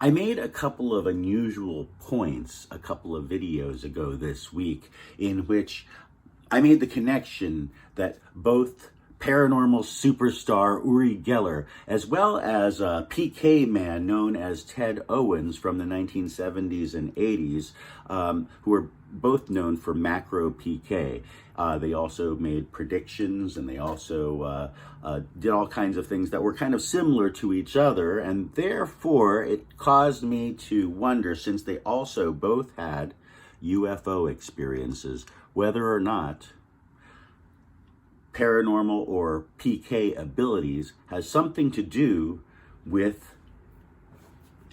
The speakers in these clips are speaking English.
I made a couple of unusual points a couple of videos ago this week in which I made the connection that both paranormal superstar Uri Geller, as well as a PK man known as Ted Owens from the 1970s and 80s, who were both known for macro PK. They also made predictions, and they also did all kinds of things that were kind of similar to each other, and therefore it caused me to wonder, since they also both had UFO experiences, whether or not paranormal or PK abilities has something to do with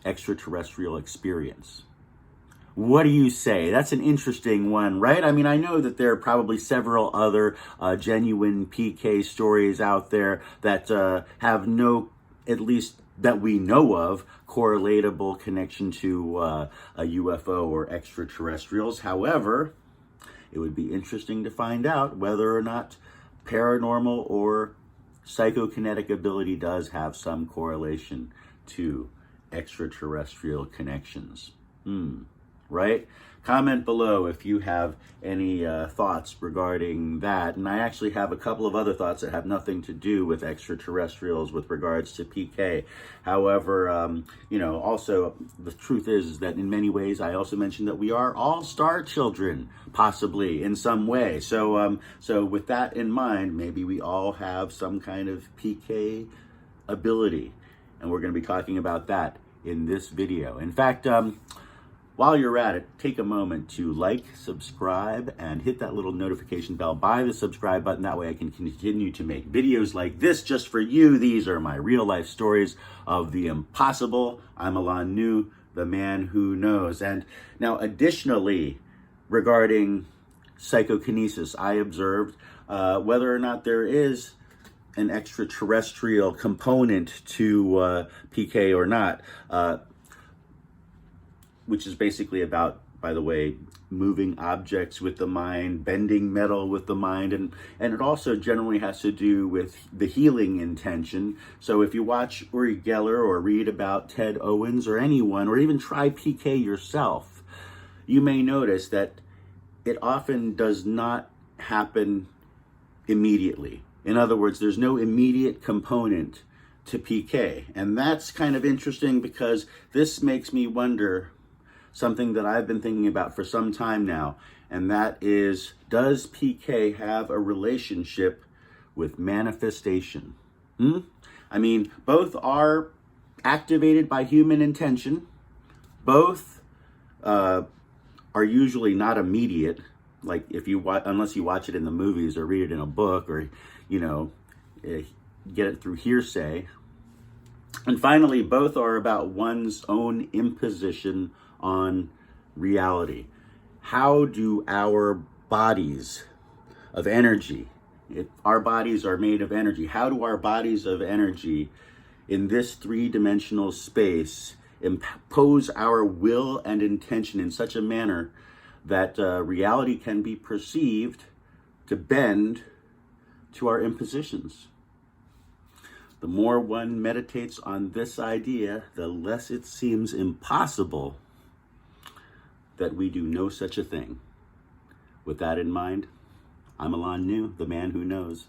extraterrestrial experience. What do you say? That's an interesting one, right? I mean, I know that there are probably several other genuine PK stories out there that have no, at least that we know of, correlatable connection to a UFO or extraterrestrials. However, it would be interesting to find out whether or not paranormal or psychokinetic ability does have some correlation to extraterrestrial connections. Right? Comment below if you have any thoughts regarding that. And I actually have a couple of other thoughts that have nothing to do with extraterrestrials with regards to PK. However, also the truth is that in many ways, I also mentioned that we are all star children, possibly in some way. So with that in mind, maybe we all have some kind of PK ability. And we're going to be talking about that in this video. In fact, while you're at it, take a moment to like, subscribe, and hit that little notification bell by the subscribe button. That way I can continue to make videos like this just for you. These are my real life stories of the impossible. I'm Alain Nu, the man who knows. And now additionally, regarding psychokinesis, I observed whether or not there is an extraterrestrial component to PK or not. Which is basically about, by the way, moving objects with the mind, bending metal with the mind, and it also generally has to do with the healing intention. So if you watch Uri Geller or read about Ted Owens or anyone, or even try PK yourself, you may notice that it often does not happen immediately. In other words, there's no immediate component to PK. And that's kind of interesting because this makes me wonder something that I've been thinking about for some time now, and that is, does PK have a relationship with manifestation? I mean, both are activated by human intention. Both are usually not immediate, like if you unless you watch it in the movies or read it in a book or, get it through hearsay. And finally, both are about one's own imposition on reality. How do our bodies of energy, if our bodies are made of energy, how do our bodies of energy in this three-dimensional space impose our will and intention in such a manner that reality can be perceived to bend to our impositions? The more one meditates on this idea, the less it seems impossible that we do no such a thing. With that in mind, I'm Alain Nu, the man who knows,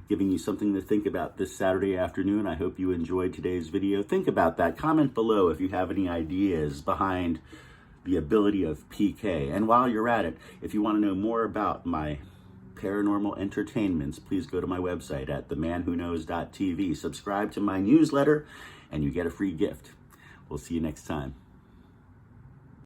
giving you something to think about this Saturday afternoon. I hope you enjoyed today's video. Think about that. Comment below if you have any ideas behind the ability of PK. And while you're at it, if you want to know more about my paranormal entertainments, please go to my website at themanwhoknows.tv. Subscribe to my newsletter and you get a free gift. We'll see you next time.